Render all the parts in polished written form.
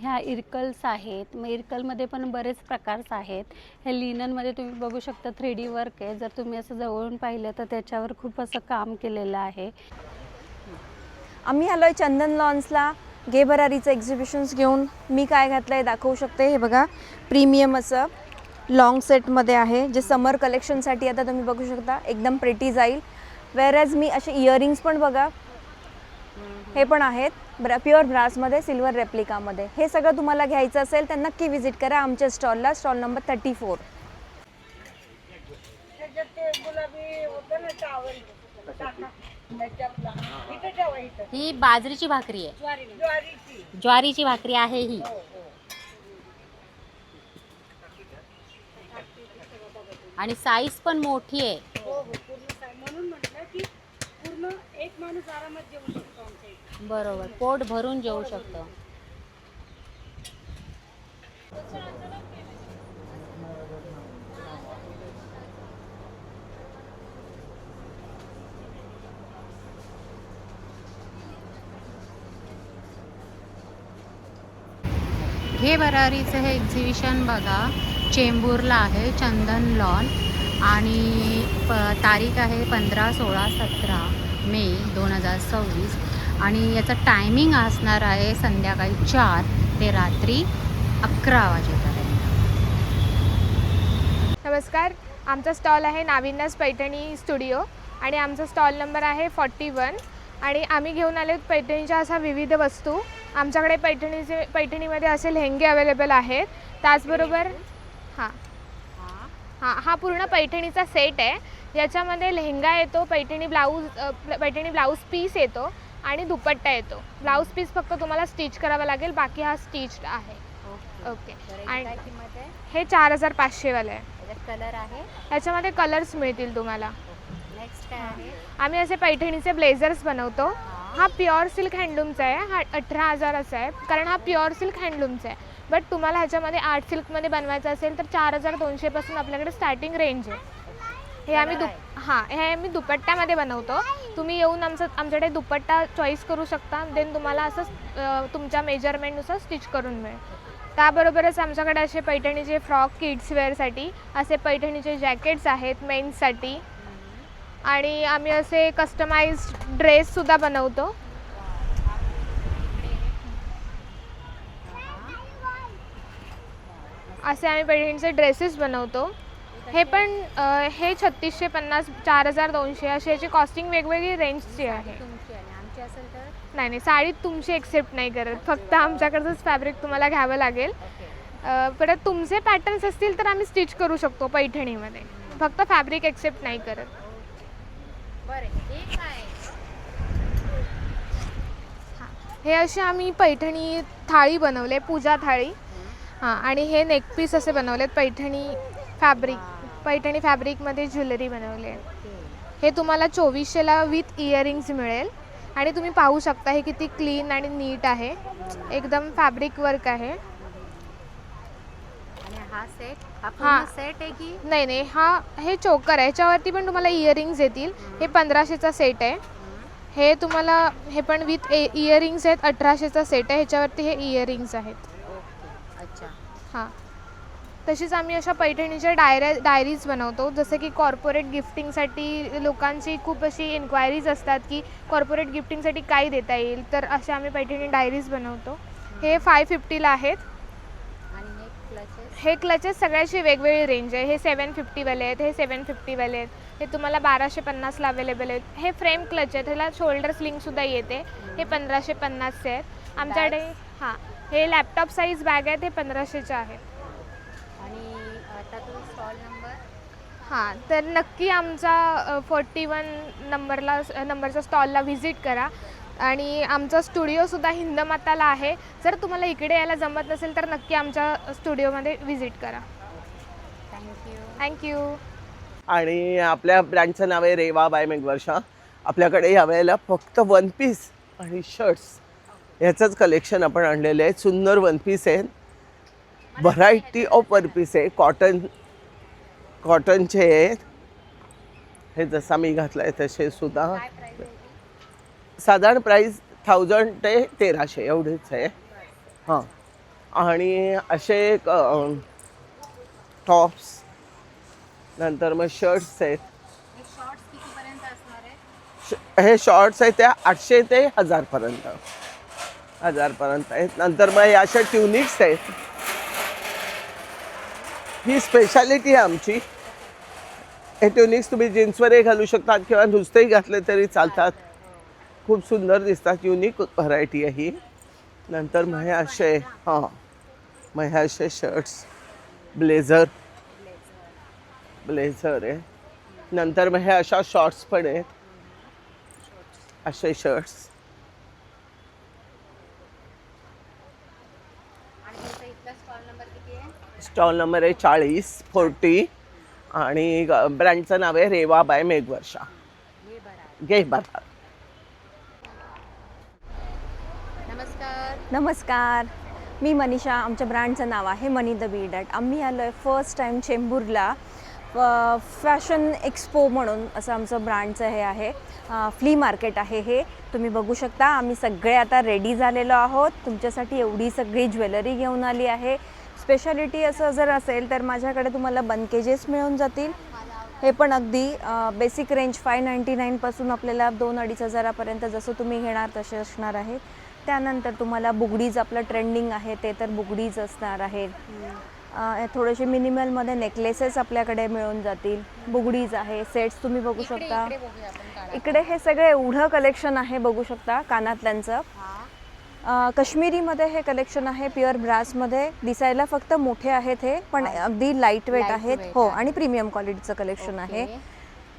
ह्या इरकल्स आहेत. मग इरकलमध्ये पण बरेच प्रकार आहेत. हे लिननमध्ये तुम्ही बघू शकता 3D वर्क आहे. जर तुम्ही असं जवळून पाहिलं तर त्याच्यावर खूप असं काम केलेलं आहे. आम्ही आलोय चंदन लॉन्सला घे भरारीचं एक्झिबिशन्स घेऊन. मी काय घातलं आहे दाखवू शकते. हे बघा प्रीमियम असं लॉंग सेटमध्ये आहे, जे समर कलेक्शनसाठी आता तुम्ही बघू शकता एकदम प्रिटी जाईल. वेअरएज मी असे इयरिंग्स पण बघा, हे पण आहेत प्युअर ब्रासमध्ये, सिल्वर रेप्लिकामध्ये. हे सगळं तुम्हाला घ्यायचं असेल तर नक्की विजिट करा आमच्या स्टॉलला, स्टॉल नंबर 34. ही बाजरीची भाकरी आहे, ज्वारीची भाकरी आहे ही. आणि साईज पण मोठी आहे. म्हणून म्हटलं की पूर्ण एक माणूस आरामात जेवू शकतो आमच्या इथे. बरोबर, पोट भरून जेवू शकतो. घे भरारीचं हे एक्झिबिशन बघा चेंबूरला आहे, चंदन लॉन. आणि तारीख आहे 15, 16, 17 मे 2026. आणि याचं टायमिंग असणार आहे संध्याकाळी 4 ते रात्री 11 वाजेपर्यंत. नमस्कार, आमचा स्टॉल आहे नाविन्यास पैठणी स्टुडिओ आणि आमचा स्टॉल नंबर आहे 41. आणि आम्ही घेऊन आले पैठणीच्या अशा विविध वस्तू. आमच्याकडे पैठणीमध्ये असे लेहंगे अवेलेबल आहेत. त्याचबरोबर हा पूर्ण पैठणीचा सेट आहे. याच्यामध्ये लेहंगा येतो, पैठणी ब्लाऊज पीस येतो आणि दुपट्टा येतो. ब्लाऊज पीस फक्त तुम्हाला स्टिच करावा लागेल, बाकी हा स्टिच्ड आहे. ओके. आणि हे 4500 वाले आहे. कलर आहे, याच्यामध्ये कलर्स मिळतील तुम्हाला. नेक्स्ट काय आहे? आम्ही असे पैठणीचे ब्लेझर्स बनवतो. हा प्युअर सिल्क हँडलूमचा आहे. हा 18,000 आहे, कारण हा प्युअर सिल्क हँडलूमचा आहे. बट तुम्हाला ह्याच्यामध्ये आर्ट सिल्कमध्ये बनवायचं असेल तर 4200 पासून आपल्याकडे स्टार्टिंग रेंज आहे. हे आम्ही दुपट्ट्यामध्ये बनवतो. तुम्ही येऊन आमच्याकडे दुपट्टा चॉईस करू शकता. देन तुम्हाला असं तुमच्या मेजरमेंटनुसार स्टिच करून मिळेल. त्याबरोबरच आमच्याकडे असे पैठणीचे फ्रॉक किड्स वेअरसाठी, असे पैठणीचे जॅकेट्स आहेत मेन्ससाठी. आणि आम्ही असे कस्टमाइज्ड ड्रेससुद्धा बनवतो. असे आम्ही पैठणीचे ड्रेसेस बनवतो. हे पण हे 3650, 4200 अशी याची कॉस्टिंग वेगवेगळी रेंजची आहे. तुमची आणि आमची असेल तर नाही, साडी तुमची एक्सेप्ट नाही करत, फक्त आमच्याकडचंच फॅब्रिक तुम्हाला घ्यावं लागेल. परत तुमचे पॅटर्न्स असतील तर आम्ही स्टिच करू शकतो पैठणीमध्ये, फक्त फॅब्रिक एक्सेप्ट नाही करत. हे असे आम्ही पैठणी थाळी बनवले, पूजा थाळी. आणि हे नेकपीस असे बनवलेत पैठणी फॅब्रिकमध्ये ज्वेलरी बनवले. हे तुम्हाला 2400ला विथ इयरिंग्स मिळेल. आणि तुम्ही पाहू शकता हे किती क्लीन आणि नीट आहे, एकदम फॅब्रिक वर्क आहे. हा सेट आहे की नाही, हे चोकर आहे. ह्याच्यावरती पण तुम्हाला इयरिंग्स येतील. हे 1500चा सेट आहे. हे तुम्हाला हे पण विथ इयरिंग्स आहेत. 1800चा सेट आहे. ह्याच्यावरती हे इयरिंग्स आहेत. अच्छा. तशीच आम्ही अशा पैठणीच्या डायरीज बनवतो. जसं की कॉर्पोरेट गिफ्टिंगसाठी लोकांची खूप अशी इन्क्वायरीज असतात की कॉर्पोरेट गिफ्टिंगसाठी काय देता येईल, तर अशा आम्ही पैठणी डायरीज बनवतो. हे 550ला आहेत. हे क्लचेस सगळ्याची वेगवेगळी रेंज आहे. हे 750 वाले आहेत, हे 750 वाले आहेत. हे तुम्हाला 1250ला अवेलेबल आहेत. हे फ्रेम क्लच आहेत, ह्याला शोल्डर स्लिंगसुद्धा येते. हे 1550चे आहेत आमच्याकडे. हे लॅपटॉप साईज बॅग आहेत, हे 1500चे आहेत. आणि आता तू स्टॉल नंबर तर नक्की आमचा 41 नंबरच्या स्टॉलला व्हिजिट करा. आणि आमचा स्टुडिओसुद्धा हिंदमाताला आहे. जर तुम्हाला इकडे यायला जमत नसेल तर नक्की आमच्या स्टुडिओमध्ये व्हिजिट करा. थँक्यू. आणि आपल्या ब्रँडचं नाव आहे रेवा बाय मेघवर्षा. आपल्याकडे यावेळेला फक्त वन पीस आणि शर्ट्स ह्याचंच कलेक्शन आपण आणलेलं आहे. सुंदर वन पीस आहेत, व्हरायटी ऑफ वन पीस आहे. कॉटनचे आहेत. हे जसा मी घातलं आहे तसे सुद्धा. साधारण प्राईस 1000 ते 1300 एवढीच आहे. हां. आणि असे टॉप्स, नंतर मग शर्ट्स आहेत. शॉर्ट्स कितीपर्यंत असणार आहे? हे शॉर्ट्स आहेत त्या 800 ते 1000 पर्यंत आहेत. नंतर मग या अशा ट्युनिक्स आहेत. ही स्पेशालिटी आहे आमची. हे ट्युनिक्स तुम्ही जीन्सवरही घालू शकतात किंवा नुसतेही घातले तरी चालतात. खूप सुंदर दिसतात. युनिक व्हरायटी आहे ही. नंतर मग हे असे मग हे असे शर्ट्स, ब्लेझर आहे. नंतर मग हे अशा शॉर्ट्स पण आहेत, असे शर्ट्स. आणि तुमचा इथला स्टॉल नंबर किती आहे? स्टॉल नंबर आहे 40 आणि ब्रँडचं नाव आहे रेवा बाय मेघवर्षा. घे बरा. नमस्कार. नमस्कार, मी मनीषा. आमच्या ब्रँडचं नाव आहे मनी द बी डॅट. आम्ही आलो आहे फर्स्ट टाईम चेंबूरला. फॅशन एक्सपो म्हणून असं आमचं ब्रँडचं हे आहे. फ्ली मार्केट आहे हे. तुम्ही बघू शकता आम्ही सगळे आता रेडी झालेलो आहोत. तुमच्यासाठी एवढी सगळी ज्वेलरी घेऊन आली आहे. स्पेशालिटी असं जर असेल तर माझ्याकडे तुम्हाला बनकेजेस मिळून जातील. हे पण अगदी बेसिक रेंज 599 पासून आपल्याला 2-2.5 हजारापर्यंत जसं तुम्ही घेणार तसे असणार आहे. त्यानंतर तुम्हाला बुगडीज, आपलं ट्रेंडिंग आहे ते तर बुगडीज असणार आहेत. थोडेसे मिनिमलमध्ये नेकलेसेस आपल्याकडे मिळून जातील. बुगडीज आहे, सेट्स तुम्ही बघू शकता. इकडे हे सगळे एवढं कलेक्शन आहे बघू शकता कानातल्यांचं. काश्मीरीमध्ये हे कलेक्शन आहे, प्युअर ब्रासमध्ये. दिसायला फक्त मोठे आहेत हे, पण अगदी लाईट वेट आहेत. हो, आणि प्रीमियम क्वालिटीचं कलेक्शन आहे.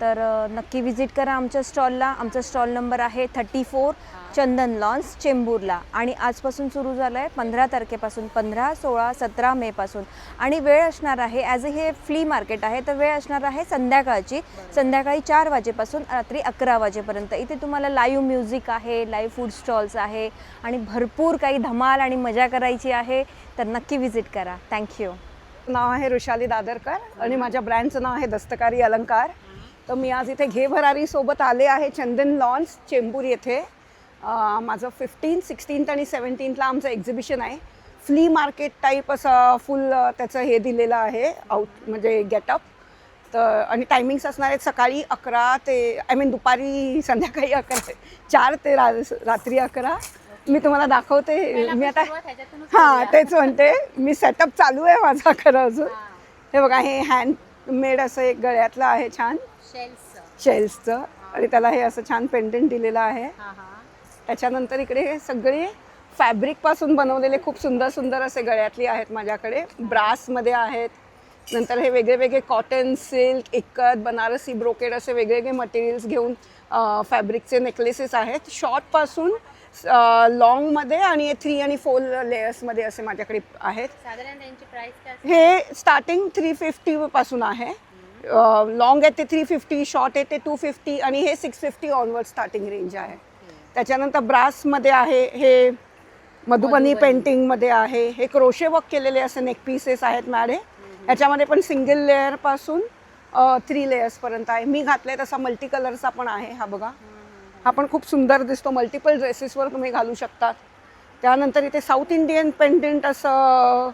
तर नक्की विजिट करा आमच्या स्टॉलला. आमचा स्टॉल नंबर आहे 34 चंदन लॉन्स, चेंबूरला. आणि आजपासून सुरू झालं आहे 15 तारखेपासून, 15, 16, 17 मेपासून. आणि वेळ असणार आहे, ॲज हे फ्ली मार्केट आहे तर वेळ असणार आहे संध्याकाळी 4 वाजेपासून रात्री 11 वाजेपर्यंत. इथे तुम्हाला लाईव्ह म्युझिक आहे, लाईव्ह फूड स्टॉल्स आहे आणि भरपूर काही धमाल आणि मजा करायची आहे. तर नक्की विजिट करा. थँक्यू. नाव आहे ऋषाली दादरकर आणि माझ्या ब्रँडचं नाव आहे दस्तकारी अलंकार. तर मी आज इथे घे भरारी सोबत आले आहे चंदन लॉन्स चेंबूर येथे. माझं 15, 16 आणि 17ला आमचं एक्झिबिशन आहे. फ्ली मार्केट टाईप असं फुल त्याचं हे दिलेलं आहे, म्हणजे गेटअप. तर आणि टायमिंग्स असणार आहेत सकाळी 11 ते दुपारी संध्याकाळी 11, 4 ते रात्री 11. मी तुम्हाला दाखवते. मी आता तेच म्हणते, मी सेटअप चालू आहे माझा खरं अजून. हे बघा, हे हँडमेड असं एक गळ्यातलं आहे छान शेल्सचं, आणि त्याला हे असं छान पेंडंट दिलेलं आहे. त्याच्यानंतर इकडे हे सगळे फॅब्रिकपासून बनवलेले खूप सुंदर सुंदर असे गळ्यातली आहेत माझ्याकडे. ब्रासमध्ये आहेत. नंतर हे वेगळे वेगळे cotton, silk, ikat, Banarasi, brocade असे वेगवेगळे मटेरियल्स घेऊन फॅब्रिकचे नेकलेसेस आहेत. शॉर्टपासून लॉंगमध्ये आणि 3 आणि 4 लेयर्समध्ये असे माझ्याकडे आहेत. साधारण त्यांची प्राइस काय? हे स्टार्टिंग 350 पासून आहे. लॉंग आहे ते 350, शॉर्ट आहे ते 250 आणि हे 650 ऑनवर्ड स्टार्टिंग रेंज आहे. त्याच्यानंतर ब्रासमध्ये आहे, हे मधुबनी पेंटिंगमध्ये आहे. हे क्रोशे वर्क केलेले असे नेक पीसेस आहेत मॅडे. ह्याच्यामध्ये पण सिंगल लेअरपासून 3 लेयर्सपर्यंत आहे. मी घातले तसा मल्टी कलरचा पण आहे. हा बघा, हा पण खूप सुंदर दिसतो. मल्टिपल ड्रेसेसवर तुम्ही घालू शकतात. त्यानंतर इथे साऊथ इंडियन पेंडंट असं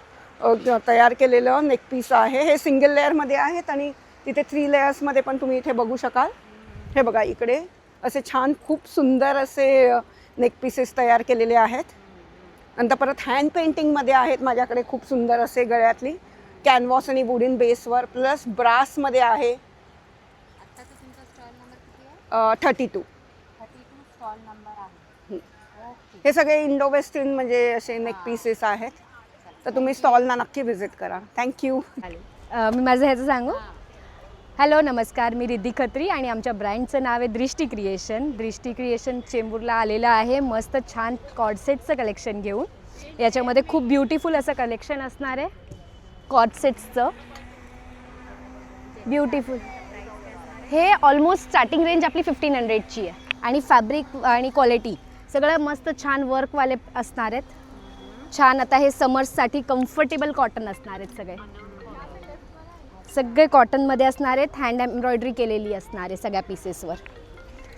तयार केलेलं नेक पीस आहे. हे सिंगल लेअरमध्ये आहेत आणि तिथे 3 लेयर्समध्ये पण तुम्ही इथे बघू शकाल. हे बघा, इकडे असे छान खूप सुंदर असे नेक पीसेस तयार केलेले आहेत. नंतर परत हँड पेंटिंगमध्ये आहेत माझ्याकडे खूप सुंदर असे गळ्यातली कॅनव्हास आणि वुडन बेसवर, प्लस ब्रासमध्ये आहे. आत्ताचा तुमचा स्टॉल नंबर किती आहे? 32 स्टॉल नंबर आहे. हे सगळे इंडो वेस्टर्न म्हणजे असे नेक पीसेस आहेत. तर तुम्ही स्टॉलला नक्की व्हिजिट करा. थँक्यू. मी माझं ह्याचं सांगू. हॅलो, नमस्कार. मी रिद्धी खत्री आणि आमच्या ब्रँडचं नाव आहे दृष्टी क्रिएशन. चेंबूरला आलेलं आहे मस्त छान कॉर्डसेटचं कलेक्शन घेऊन. याच्यामध्ये खूप ब्युटिफुल असं कलेक्शन असणार आहे कॉर्डसेट्सचं. ब्युटिफुल. हे ऑलमोस्ट स्टार्टिंग रेंज आपली 1500ची आहे. आणि फॅब्रिक आणि क्वालिटी सगळं मस्त छान वर्कवाले असणार आहेत. छान. आता हे समर्ससाठी कम्फर्टेबल कॉटन असणार आहेत. सगळे कॉटनमध्ये असणार आहेत. हँड एम्ब्रॉयडरी केलेली असणार आहे सगळ्या पीसेसवर.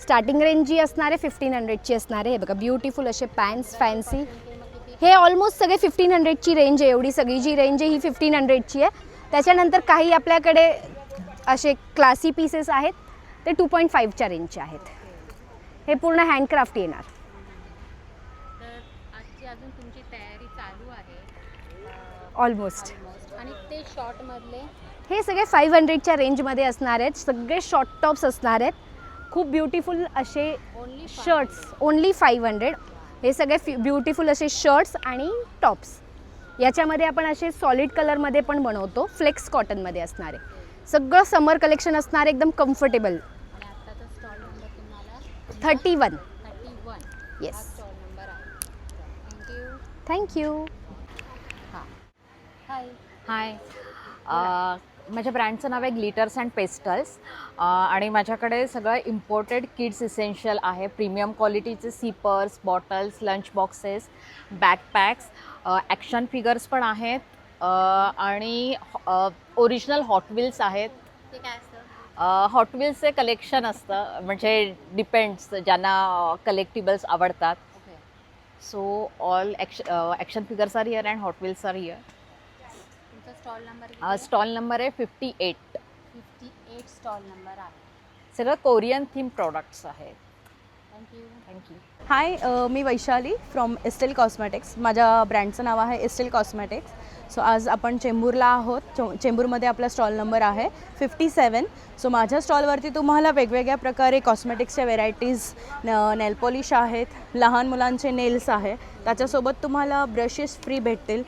स्टार्टिंग रेंज जी असणार आहे 1500ची असणार आहे. हे बघा, ब्युटिफुल असे पॅन्ट्स फॅन्सी. हे ऑलमोस्ट सगळे 1500ची रेंज आहे. एवढी सगळी जी रेंज आहे ही 1500ची आहे. त्याच्यानंतर काही आपल्याकडे असे क्लासी पीसेस आहेत ते 2.5च्या रेंजचे आहेत. हे पूर्ण हँडक्राफ्ट येणार. तर आजची अजून तुमची तयारी चालू आहे ऑलमोस्ट. आणि ते शॉर्टमधले हे सगळे 500च्या रेंजमध्ये असणार आहेत. सगळे शॉर्ट टॉप्स असणार आहेत. खूप ब्युटिफुल असे ओनली शर्ट्स. ओनली 500. हे सगळे ब्युटिफुल असे शर्ट्स आणि टॉप्स. याच्यामध्ये आपण असे सॉलिड कलरमध्ये पण बनवतो. फ्लेक्स कॉटनमध्ये असणार आहे. सगळं समर कलेक्शन असणार आहे, एकदम कम्फर्टेबल. आणि आत्ताचा स्टॉल नंबर तुम्हाला 31. 31 येस. हा स्टॉल नंबर आहे. थँक्यू. हाय. हाय, माझ्या ब्रँडचं नाव आहे ग्लिटर्स अँड पेस्टल्स आणि माझ्याकडे सगळं इम्पोर्टेड किड्स इसेन्शियल आहे. प्रीमियम क्वालिटीचे sippers, bottles, lunch boxes, backpacks, action figures पण आहेत आणि ओरिजिनल हॉट व्हील्स आहेत. ते काय असतं? हॉट व्हील्सचे कलेक्शन असतं, म्हणजे डिपेंड्स ज्यांना कलेक्टिबल्स आवडतात. Okay. So all action figures are here and Hot Wheels are here. तुमचा स्टॉल नंबर स्टॉल नंबर आहे 58. 58 स्टॉल नंबर आहे. सगळं कोरियन थीम प्रॉडक्ट्स आहेत. थँक्यू. थँक्यू. हाय, मी वैशाली फ्रॉम एस्टेल कॉस्मॅटिक्स. माझ्या ब्रँडचं नाव आहे एस्टेल कॉस्मॅटिक्स. सो आज आपण चेंबूरला आहोत. चेंबूरमध्ये आपला स्टॉल नंबर आहे 57. सो माझ्या स्टॉलवरती तुम्हाला वेगवेगळ्या प्रकारे कॉस्मॅटिक्सच्या व्हेरायटीज, नेल पॉलिश आहेत, लहान मुलांचे नेल्स आहे, त्याच्यासोबत तुम्हाला ब्रशेस फ्री भेटतील,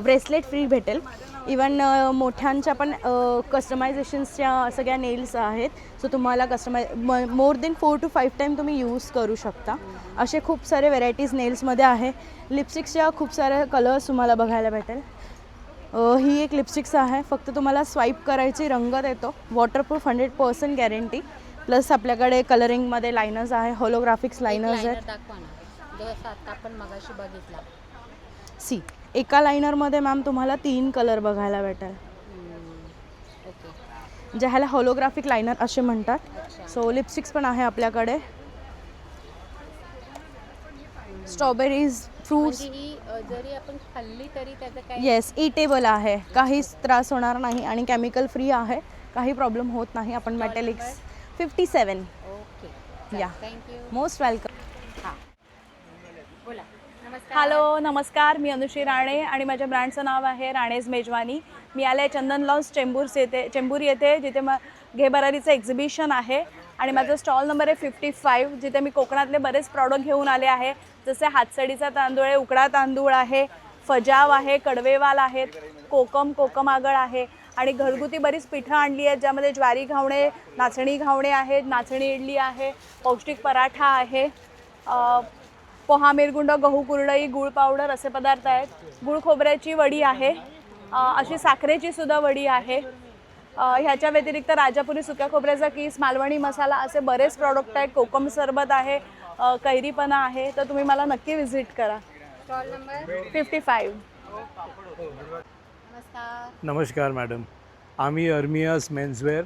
ब्रेसलेट फ्री भेटेल. इवन मोठ्यांच्या पण कस्टमायझेशन्सच्या सगळ्या नेल्स आहेत. सो तुम्हाला मोर देन 4 to 5 टाईम तुम्ही यूज करू शकता. असे खूप सारे व्हेरायटीज नेल्समध्ये आहे. लिपस्टिक्सच्या खूप सारे कलर्स तुम्हाला बघायला भेटेल. ही एक लिपस्टिक्स आहे, फक्त तुम्हाला स्वाईप करायची, रंग येतो. Waterproof 100% guarantee. प्लस आपल्याकडे कलरिंगमध्ये लायनर्स आहे, होलोग्राफिक्स लायनर्स आहेत. दाखवा ना, जसं आता आपण मगाशी बघितला. सी एका लायनरमध्ये मॅम तुम्हाला 3 कलर बघायला भेटेल, ओके. जे ह्याला होलोग्राफिक लायनर असे म्हणतात. सो लिपस्टिक्स पण आहे आपल्याकडे. Strawberries, fruits. म्हणजे ही जरी आपण खाल्ली तरी त्याचं काय? येस, इटेबल आहे, काहीच त्रास होणार नाही आणि केमिकल फ्री आहे, काही प्रॉब्लेम होत नाही. आपण मेटॅलिक्स 57. ओके. या, थँक्यू. Most welcome. बोला. नमस्कार. हॅलो, नमस्कार. मी अनुश्री राणे आणि माझ्या ब्रँडचं नाव आहे राणेज मेजवानी. मी आले चंदन लॉन्स चेंबूर येथे, जिथे घे भरारीचं एक्झिबिशन आहे. आणि माझा स्टॉल नंबर आहे 55, जिथे मी कोकणातले बरेच प्रॉडक्ट घेऊन आले आहे. जसे हातसडीचा तांदूळ आहे, उकडा तांदूळ आहे, फजाव आहे, कडवेवाल आहेत, कोकम आगळ आहे आणि घरगुती बरीच पिठं आणली आहेत, ज्यामध्ये ज्वारी घावणे, नाचणी घावणे आहेत, नाचणी इडली आहे, पौष्टिक पराठा आहे, पोहा मिरगुंड, गहू कुरडई, गुळ पावडर असे पदार्थ आहेत. गुळ खोबऱ्याची वडी आहे, अशी साखरेची सुद्धा वडी आहे. ह्याच्या व्यतिरिक्त राजापुरी सुक्या खोबऱ्याचा किस, मालवणी मसाला असे बरेच प्रॉडक्ट आहेत. कोकम सरबत आहे, कैरीपणा आहे. तर तुम्ही मला नक्की व्हिजिट करा. Stall number 55. नमस्कार. नमस्कार मॅडम. आम्ही Armias menswear,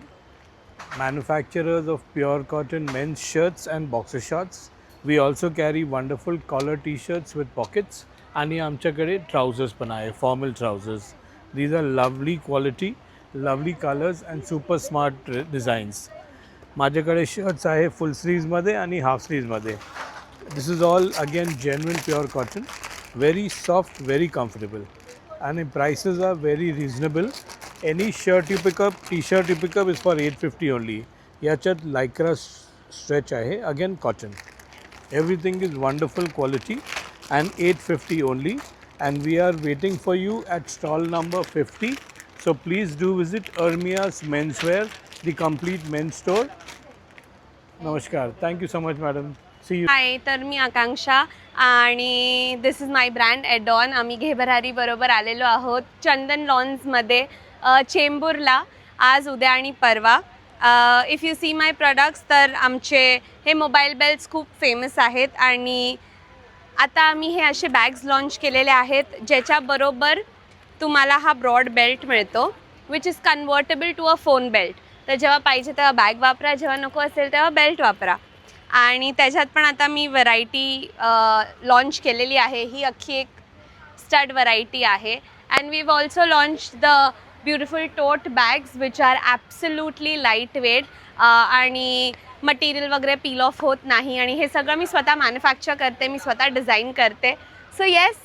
manufacturers of pure cotton men's shirts and boxer shorts. We also carry wonderful collar T shirts with pockets आणि आमच्याकडे ट्राउझर्स पण आहे, formal trousers. These are lovely quality, lovely colours and super smart designs. माझ्याकडे shirts आहे full स्लीव्जमध्ये आणि half स्लीव्जमध्ये. This is all again genuine pure cotton, very soft, very comfortable आणि prices R very reasonable. Any shirt you pick up, T shirt you pick up is for 850 only. याच्यात lycra stretch आहे, again cotton. Everything is wonderful quality and 850 only, and we are waiting for you at stall number 50. So please do visit Ermia's Menswear, the complete men's store. Namaskar. Thank you so much, madam. See you. हाय, तर मी आकांक्षा आणि दिस is my brand ॲडॉन. आम्ही घे भरारी बरोबर आलेलो आहोत चंदन लॉन्समध्ये चेंबूरला आज, उद्या आणि परवा. If you see my products, तर आमचे हे मोबाईल बेल्ट्स खूप फेमस आहेत आणि आता आम्ही हे असे बॅग्स लॉन्च केलेले आहेत, ज्याच्याबरोबर तुम्हाला हा ब्रॉड बेल्ट मिळतो, which is convertible to a phone belt. तर जेव्हा पाहिजे तेव्हा बॅग वापरा, जेव्हा नको असेल तेव्हा बेल्ट वापरा. आणि त्याच्यात पण आता मी व्हरायटी लॉन्च केलेली आहे. ही अख्खी एक स्टड व्हरायटी आहे. And we also launch the beautiful tote bags which are absolutely light weight आणि मटेरियल वगैरे पील ऑफ होत नाही. आणि हे सगळं मी स्वतः मॅन्युफॅक्चर करते, मी स्वतः डिझाईन करते. So yes,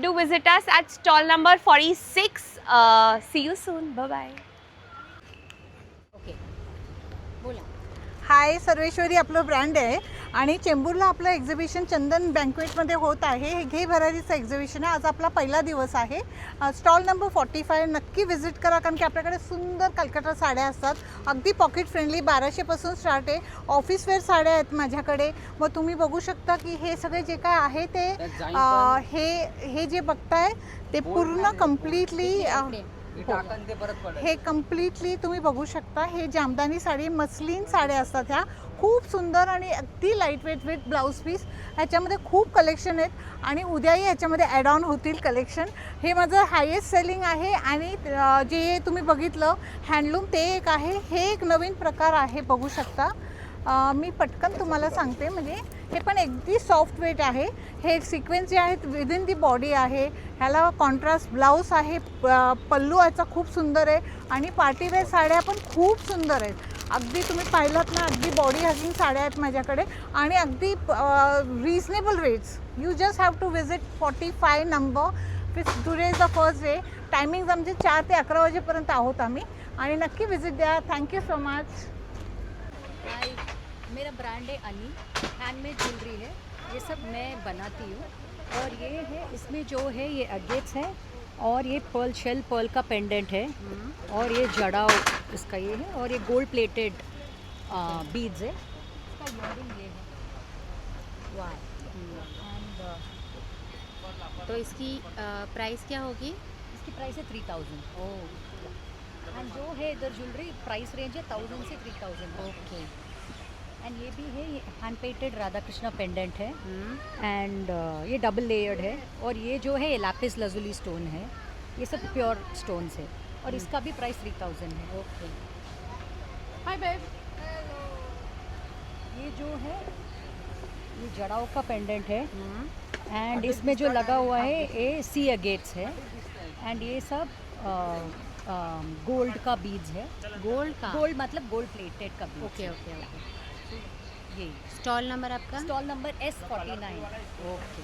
do visit us at stall number 46. See you soon. Bye. Okay, बोला. हाय, सर्वेश्वरी आपलं ब्रँड आहे आणि चेंबूरला आपलं एक्झिबिशन चंदन बँक्वेटमध्ये होत आहे. हे घे भरारीचं एक्झिबिशन आहे. आज आपला पहिला दिवस आहे. स्टॉल नंबर 45 नक्की व्हिजिट करा, कारण की आपल्याकडे सुंदर कलकत्ता साड्या असतात, अगदी पॉकेट फ्रेंडली. 1200पासून स्टार्ट आहे. ऑफिसवेअर साड्या आहेत माझ्याकडे. मग तुम्ही बघू शकता की हे सगळे जे काय आहे ते हे जे बघताय ते पूर्ण कम्प्लिटली हे कम्प्लिटली तुम्ही बघू शकता. हे जामदानी साडी, मस्लिन साड्या असतात ह्या, खूप सुंदर आणि अगदी light weight with blouse piece. ह्याच्यामध्ये खूप कलेक्शन आहेत आणि उद्याही ह्याच्यामध्ये ॲड ऑन होतील कलेक्शन. हे माझं हायेस्ट सेलिंग आहे. आणि जे तुम्ही बघितलं हँडलूम ते एक आहे. हे एक नवीन प्रकार आहे, बघू शकता. मी पटकन तुम्हाला सांगते, म्हणजे हे पण अगदी सॉफ्ट वेट आहे. हे सिक्वेन्स जे आहेत विदिन दी बॉडी आहे. ह्याला कॉन्ट्रास्ट ब्लाऊज आहे. पल्लू याचा खूप सुंदर आहे. आणि पार्टीवेअर साड्या पण खूप सुंदर आहेत. अगदी तुम्ही पाहिलात ना, अगदी बॉडी हगिंग साड्या आहेत माझ्याकडे आणि अगदी reasonable rates. You just have to visit 45 number. Today is the first day. Timings आमचे 4 ते 11 वाजेपर्यंत आहोत आम्ही, आणि नक्की विजिट द्या. Thank you so much. हाय, मेरा ब्रांड है अनी, हैंडमेड ज्वेलरी है. ये सब मैं बनाती हूँ. और ये है, इसमें जो है ये अगेट्स है और ये पर्ल शेल पर्ल का पेंडेंट है. और ये जड़ाव इसका ये है. और ये गोल्ड प्लेटेड बीड्स है. इसका इयरिंग ये है. वाह. एंड तो इसकी प्राइस क्या होगी? इसकी प्राइस है 3000. ओह. एंड जो है इधर ज्वेलरी प्राइस रेंज है 1000 से 3000. ओके. एंड ये भी है, ये hand painted Radha Krishna pendant है. एंड ये डबल लेयर्ड है. और ये जो है लैपिस लजुली स्टोन है. ये सब प्योर स्टोन्स है. और इसका भी प्राइस 3000 है. ओके. हाय बेब. ये जो है ये जड़ाव का पेंडेंट है. एंड इसमें जो लगा हुआ है ये सी अगेट्स है. एंड ये सब गोल्ड का बीज है. गोल्ड का? गोल्ड मतलब गोल्ड प्लेटेड का बीज. Okay okay okay. ये स्टॉल नंबर आपका? Stall number S49. Okay,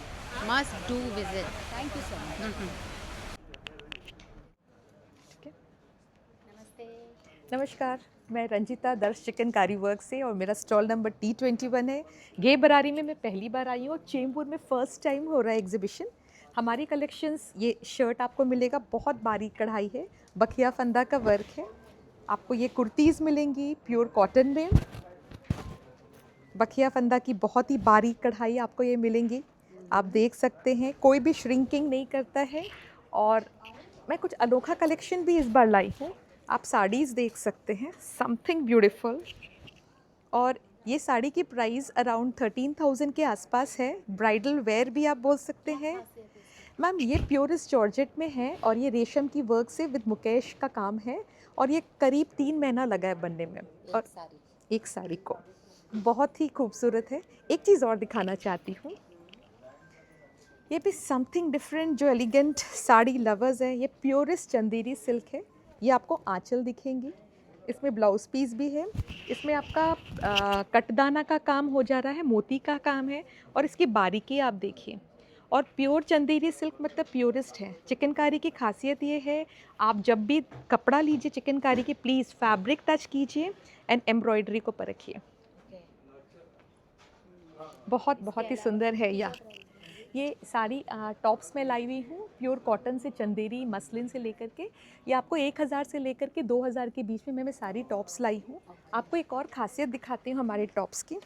must do visit. Thank you so much. नमस्ते. नमस्कार, मैं रंजिता दर्श चिकनकारी वर्क से, और मेरा स्टॉल नंबर T21 है. घे बरारी में मैं पहली बार आई हूँ. चेंबूर में फ़र्स्ट टाइम हो रहा है एग्जीबिशन. हमारी कलेक्शंस, ये शर्ट आपको मिलेगा, बहुत बारीक कढ़ाई है, बखिया फंदा का वर्क है. आपको ये कुर्तीज़ मिलेंगी प्योर कॉटन में. बखिया फंदा की बहुत ही बारीक कढ़ाई आपको ये मिलेंगी. आप देख सकते हैं कोई भी श्रिंकिंग नहीं करता है. और मैं कुछ अनोखा कलेक्शन भी इस बार लाई हूँ. आप साड़ीज़ देख सकते हैं, समथिंग ब्यूटीफुल. और ये साड़ी की प्राइस अराउंड 13,000 के आसपास है. ब्राइडल वेयर भी आप बोल सकते हैं. मैम ये प्योरेस्ट जॉर्जेट में है और ये रेशम की वर्क से विद मुकेश का काम है. और ये करीब 3 महीना लगा है बनने में. और एक साड़ी को बहुत ही खूबसूरत है. एक चीज़ और दिखाना चाहती हूँ. ये भी समथिंग डिफरेंट, जो एलिगेंट साड़ी लवर्स है. ये प्योरेस्ट चंदेरी सिल्क है. ये आपको आंचल दिखेंगी. इसमें ब्लाउज पीस भी है. इसमें आपका कटदाना का काम हो जा रहा है, मोती का काम है. और इसकी बारीकी आप देखिए. और प्योर चंदेरी सिल्क मतलब प्योरेस्ट है. चिकनकारी की खासियत ये है, आप जब भी कपड़ा लीजिए चिकनकारी की, प्लीज़ फैब्रिक टच कीजिए एंड एम्ब्रॉयडरी को परखिए. बहुत बहुत ही सुंदर है. ये साड़ी टॉप्स में लाई हुई हूँ, प्योर कॉटन से, चंदेरी मसलिन से लेकर के, ये आपको 1000 से लेकर के 2000 के बीच में मैं सारी टॉप्स लाई हूँ. आपको एक और खासियत दिखाती हूँ हमारे टॉप्स की.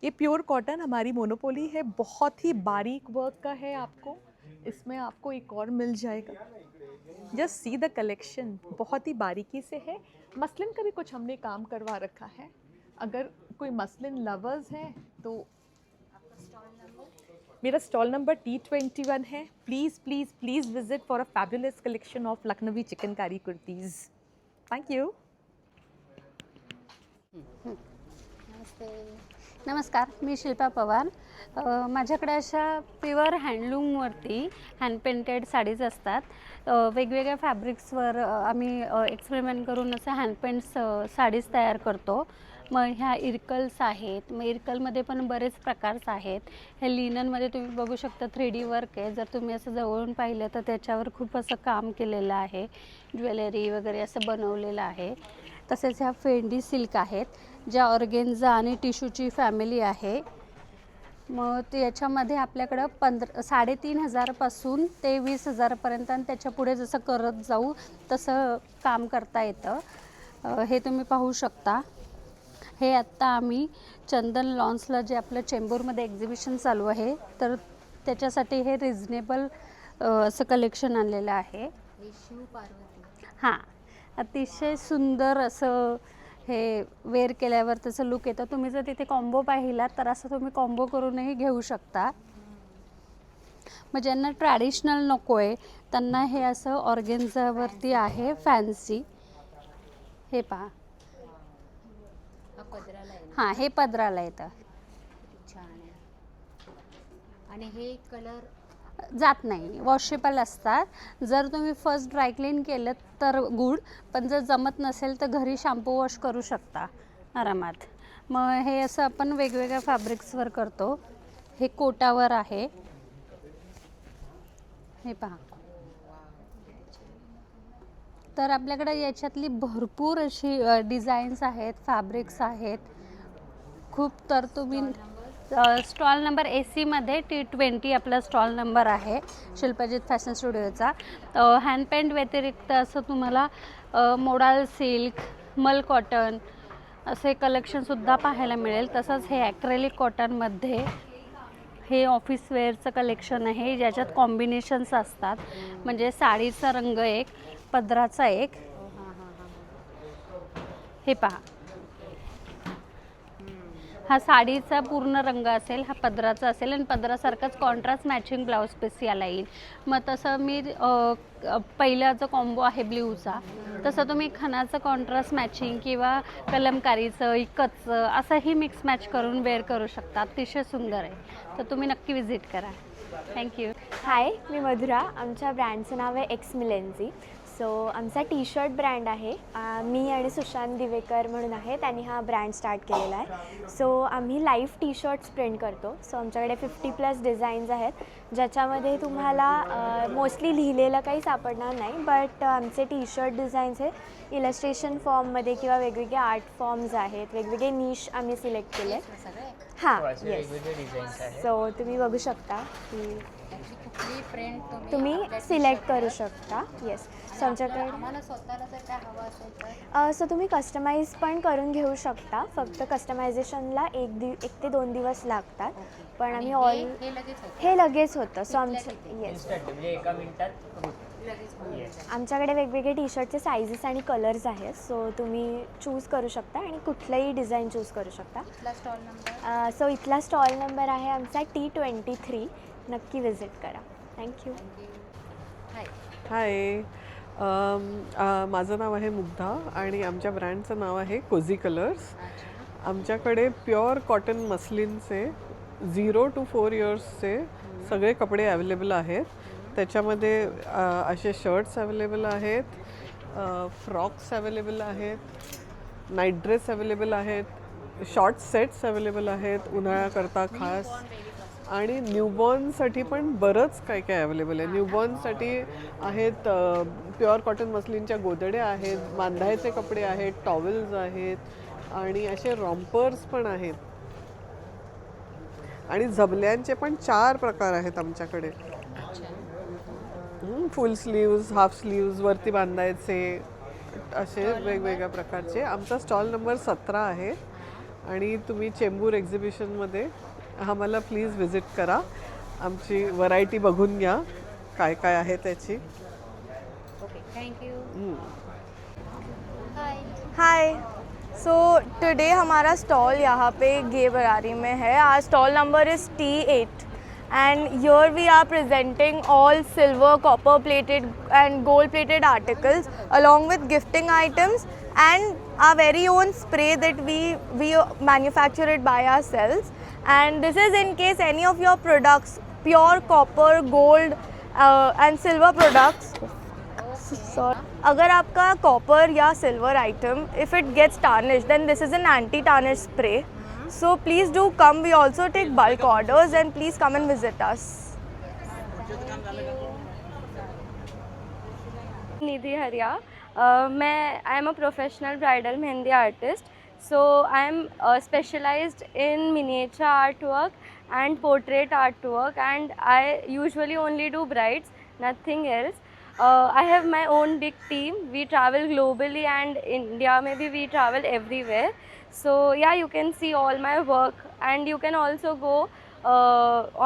ये प्योर कॉटन हमारी मोनोपोली है. बहुत ही बारीक वर्क का है. आपको इसमें आपको एक और मिल जाएगा. Just see the collection. बहुत ही बारीकी से है. मसलिन का भी कुछ हमने काम करवा रखा है. अगर कोई मसलिन लवर्स हैं तो मेरा स्टॉल नंबर T21 है. Please please please visit for a fabulous collection of Lucknowi chikankari kurtis. Thank you. नमस्ते. नमस्कार, मी शिल्पा पवार. माझ्याकडे अशा प्युअर हँडलूमवरती हँड पेंटेड साडीज असतात. वेगवेगळ्या फॅब्रिक्सवर आम्ही एक्सपेरिमेंट करून असं हँड पेंट्स साडीज तयार करतो. मग ह्या इरकल्स आहेत. मग इरकलमध्ये पण बरेच प्रकार आहेत. हे लिननमध्ये तुम्ही बघू शकता 3D वर्क आहे. जर तुम्ही असं जवळून पाहिलं तर त्याच्यावर खूप असं काम केलेलं आहे. ज्वेलरी वगैरे असं बनवलेलं आहे. तसेच ह्या फेंडी सिल्क आहेत, ज्या ऑर्गेन्झा आणि टिश्यूची फॅमिली आहे. मग ते याच्यामध्ये आपल्याकडं 3,500पासून ते 20,000पर्यंत आणि त्याच्या पुढे जसं करत जाऊ तसं काम करता येतं. हे तुम्ही पाहू शकता. हे आत्ता आम्ही चंदन लॉन्सला जे आपलं चेंबूरमध्ये एक्झिबिशन चालू आहे तर त्याच्यासाठी हे रिजनेबल असं कलेक्शन आणलेलं आहे. हां, अतिशय सुंदर असं हे वेअर केल्यावर त्याचं लुक येतं. तुम्ही जर तिथे कॉम्बो पाहिलात तर असं तुम्ही कॉम्बो करूनही घेऊ शकता. मग ज्यांना ट्रॅडिशनल नको आहे त्यांना हे असं ऑर्गेन्झावरती आहे फॅन्सी. हे पहा. हां, हे पदराला येतं. छान आहे. आणि हे कलर जात नाही, वॉशेबल असतात. जर तुम्ही फर्स्ट ड्रायक्लीन केलं तर गुड, पण जर जमत नसेल तर घरी शॅम्पू वॉश करू शकता आरामात. मग हे असं आपण वेगवेगळ्या फॅब्रिक्सवर करतो. हे कोटावर आहे. हे पहा. तर आपल्याकडे याच्यातली भरपूर अशी डिझाईन्स आहेत, फॅब्रिक्स आहेत खूप. तर तुम्ही स्टॉल नंबर AC मध्ये T20 आपला स्टॉल नंबर आहे शिल्पाजीत फॅशन स्टुडिओचा. हँड पेंट व्यतिरिक्त असं तुम्हाला मोडाल सिल्क, मल कॉटन असे कलेक्शनसुद्धा पाहायला मिळेल. तसंच हे ॲक्रेलिक कॉटनमध्ये हे ऑफिस वेअरचं कलेक्शन आहे, ज्याच्यात कॉम्बिनेशन्स असतात. म्हणजे साडीचा रंग एक, पदराचा एक. हे पहा. हा साडीचा पूर्ण रंग असेल, हा पदराचा असेल आणि पदरासारखाच कॉन्ट्रास्ट मॅचिंग ब्लाऊज पीस याला येईल. मग तसं मी पहिला जो कॉम्बो आहे ब्ल्यूचा, तसं तुम्ही खणाचं कॉन्ट्रास्ट मॅचिंग किंवा कलमकारीचं, इकतचं असंही मिक्स मॅच करून वेअर करू शकता. अतिशय सुंदर आहे. तर तुम्ही नक्की विजिट करा. थँक्यू. हाय, मी मधुरा. आमच्या ब्रँडचं नाव आहे एक्स मिलेन्सी. सो आमचा टी शर्ट ब्रँड आहे. मी आणि सुशांत दिवेकर म्हणून आहे, त्यांनी हा ब्रँड स्टार्ट केलेला आहे. सो आम्ही लाईव्ह टी शर्ट्स प्रिंट करतो. सो आमच्याकडे 50+ डिझाईन्स आहेत, ज्याच्यामध्ये तुम्हाला मोस्टली लिहिलेलं काही सापडणार नाही. बट आमचे टी शर्ट डिझाईन्स हे इलस्ट्रेशन फॉर्ममध्ये किंवा वेगवेगळे आर्ट फॉर्म्स आहेत, वेगवेगळे निश आम्ही सिलेक्ट केले. हां, येस. सो तुम्ही बघू शकता की तुम्ही सिलेक्ट करू शकता. येस. सो आमच्याकडे स्वतःला जर काय हवं असेल तर सो तुम्ही कस्टमाइज पण करून घेऊ शकता. फक्त कस्टमायझेशनला 1 ते 2 दिवस लागतात. पण आम्ही हे लगेच होतं. सो आमचं येस, आमच्याकडे वेगवेगळे टी शर्टचे सायझेस आणि कलर्स आहेत. सो तुम्ही चूज करू शकता आणि कुठलंही डिझाईन चूज करू शकता. सो इथला स्टॉल नंबर आहे आमचा T23. नक्की विजिट करा. थँक्यू. हाय, माझं नाव आहे मुग्धा आणि आमच्या ब्रँडचं नाव आहे कोझी कलर्स. आमच्याकडे प्युअर कॉटन मस्लिनचे 0 to 4 इयर्सचे सगळे कपडे अवेलेबल आहेत. त्याच्यामध्ये असे शर्ट्स अवेलेबल आहेत, फ्रॉक्स अवेलेबल आहेत, नाईट ड्रेस अवेलेबल आहेत, शॉर्ट सेट्स अवेलेबल आहेत उन्हाळ्याकरता खास. आणि न्यूबॉर्नसाठी पण बरंच काय काय अवेलेबल आहे. न्यूबॉर्नसाठी आहेत प्युअर कॉटन मस्लिनच्या गोदड्या आहेत, बांधायचे कपडे आहेत, टॉवेल्स आहेत आणि असे रॉम्पर्स पण आहेत. आणि झबल्यांचे पण 4 प्रकार आहेत आमच्याकडे. फुल स्लीव्ज, हाफ स्लीव्ज, वरती बांधायचे, असे वेगवेगळ्या प्रकारचे. आमचा स्टॉल नंबर 17 आहे आणि तुम्ही चेंबूर एक्झिबिशनमध्ये आम्हाला प्लीज विजिट करा. आमची व्हरायटी बघून घ्या काय काय आहे त्याची. Okay, thank you. Hi. So today हमारा स्टॉल यहाँ पे गे बरारी में है. Our stall number is T8 and here we are presenting all silver, copper plated and gold plated articles along with gifting items and our very own spray that we manufacture it by ourselves. And this is in case any of your products, pure copper, gold and silver products, अगर आपका copper या silver item if it gets tarnish then this is an anti tarnish spray. So please do come. We also take bulk orders and please come and visit us. Nidhi Hariya. मैं I am a professional bridal mehndi artist. So I am specialised in miniature art work and portrait artwork, and I usually only do brides, nothing else. I have my own big team. We travel globally, and India maybe we travel everywhere. So yeah, you can see all my work, and you can also go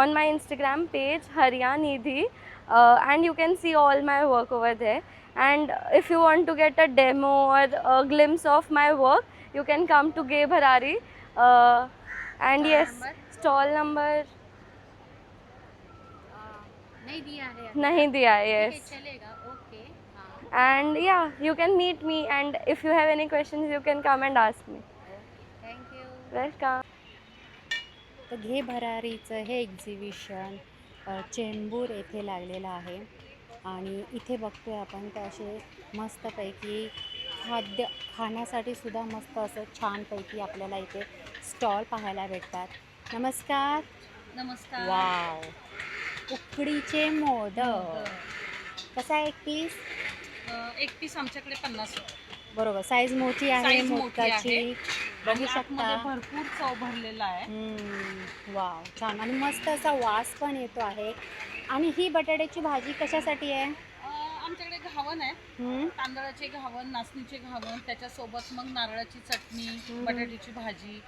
on my Instagram page Hariya Nidhi, and you can see all my work over there. And if you want to get a demo or a glimpse of my work, you can come to Gay Bharari. And yes, stall number नहीं दिया है. Yes, चलेगा. Okay. And yeah you can meet me, and if you have any questions you can come and ask me. Thank you. Welcome. तर घे भरारीचं हे exhibition Chembur येथे लागलेलं आहे आणि इथे बघतोय आपण तर असे मस्तपैकी खाण्यासाठी सुद्धा मस्त असं छानपैकी आपल्याला इथे स्टॉल पाहायला भेटतात. नमस्कार. नमस्कार. वाव, उकडीचे मोदक. कसा आहे एक पीस? एक पीस आमच्याकडे 50 रुपये. बरोबर, साईज मोठी आहे साईज मोठी मोदकाची. आहे. बघू आणि शकता. आतमध्ये भरपूर चव भरलेला आहे. वाव, छान. आणि मस्त असा वास पण येतो आहे. आणि ही बटाट्याची भाजी कशासाठी आहे? आमच्याकडे घावन आहे. तांदळाचे घावन, नाचणीचे घावन, त्याच्यासोबत मग नारळाची चटणी, बटाट्याची भाजी,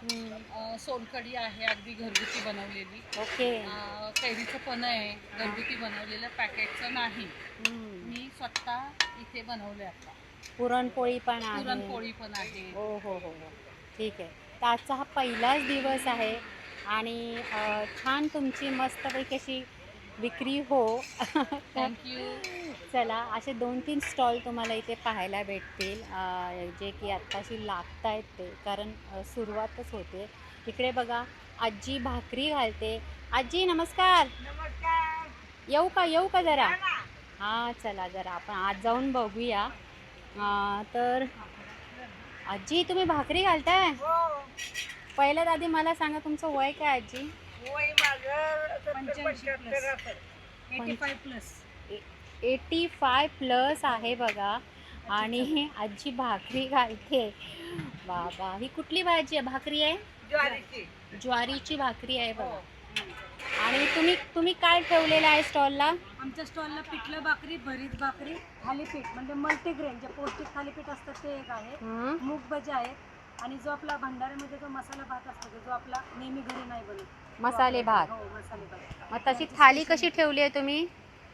सोलकढी आहे अगदी घरगुती बनवलेली. ओके. कैरीचं पण आहे घरगुती बनवलेलं, पॅकेटचं नाही. मी स्वतः इथे बनवले. आता पुरणपोळी पण आहे. पुरणपोळी पण आहे. हो हो हो हो, ठीक आहे. तर आजचा हा पहिलाच दिवस आहे आणि छान तुमची मस्तपैकी अशी विक्री हो. थँक्यू. चला, असे 2-3 स्टॉल तुम्हाला इथे पाहायला भेटतील जे की आत्ताशी लागत आहेत ते, कारण सुरुवातच होते. इकडे बघा, आजी भाकरी घालते. आजी नमस्कार. येऊ का जरा? हां, चला जरा आपण आज जाऊन बघूया. तर आजी तुम्ही भाकरी घालताय? पहिलं आधी मला सांगा तुमचं वय काय आजी? वय माझं 85 प्लस आहे बघा. आणि आजी भाकरी घालते. बाबा, ही कुठली भाजी आहे? भाकरी आहे? ज्वारीची भाकरी आहे बघा. आणि तुम्ही काय ठेवलेलं आहे स्टॉलला? आमच्या स्टॉलला पिठलं भाकरी, भरीत भाकरी, थालीपीठ म्हणजे मल्टीग्रेन जे पौष्टिक थालीपीठ असतं ते एक आहे. मूग भजी आहेत आणि जो आपला भंडाऱ्यामध्ये जो मसाला भात असतो जो आपला नेहमी घरी नाही बनत, मसाले भात. हो, मसाले भात. मग तशी थाली कशी ठेवली आहे तुम्ही?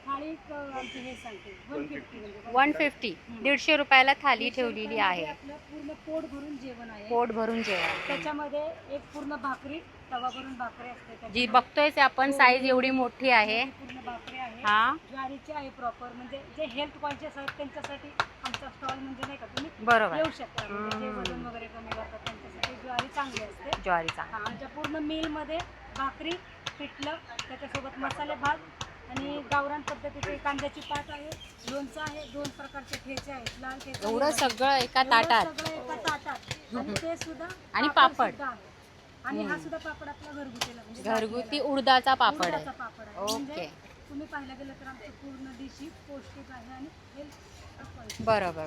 थाळी आमची हे सांगते 150 150 150 रुपयाला थाली ठेवलेली आहे. आपलं पूर्ण पोट भरून जेवण आहे. पोट भरून जेवण. त्याच्यामध्ये एक पूर्ण भाकरी, तवा भरून भाकरी असते जी बघतोय ते आपण, साईज एवढी मोठी आहे. पूर्ण भाकरी आहे. हा, ज्वारीची आहे प्रॉपर, म्हणजे जे हेल्थ कॉन्शियस आहेत त्यांच्यासाठी आमचा स्टॉल म्हणजे नाही का तुम्ही बरोबर येऊ शकता. म्हणजे जे वजन वगैरे कमी करतात त्यांच्यासाठी ज्वारी चांगली असते. ज्वारी चांगली. आमच्या पूर्ण मीलमध्ये भाकरी, पिठलं, त्याच्यासोबत मसाले भात आणि गावरान पद्धतीचे कांद्याची पात आहे, लोणचं आहे, 2 प्रकारचे ठेचे आहेत, लाल ठेचा. एवढं सगळं एका ताटात. सगळं एका ताटात. आणि ते सुद्धा आणि पापड सुद्धा आहे. आणि हा सुद्धा पापड आपला घरगुतीला म्हणजे घरगुती उडदाचा पापड आहे. उडदाचा पापड आहे. ओके. म्हणजे तुम्ही पाहायला गेलं तर आमचं पूर्ण डिश पौष्टिक आहे आणि हेल्थ. बरोबर.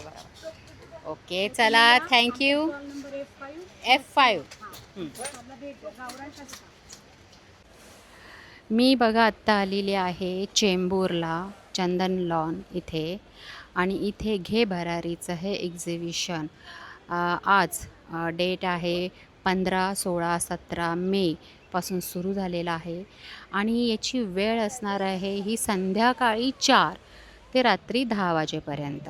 ओके, चला, थँक्यू. Number F5. मी बघा आत्ता आलेली आहे चेंबूरला, चंदन लॉन इथे. आणि इथे घे भरारीचं हे एक्झिबिशन आज डेट आहे 15, 16, 17 मे पासून सुरू झालेलं आहे. आणि याची वेळ असणार आहे ही संध्याकाळी 4 ते रात्री 10 वाजेपर्यंत.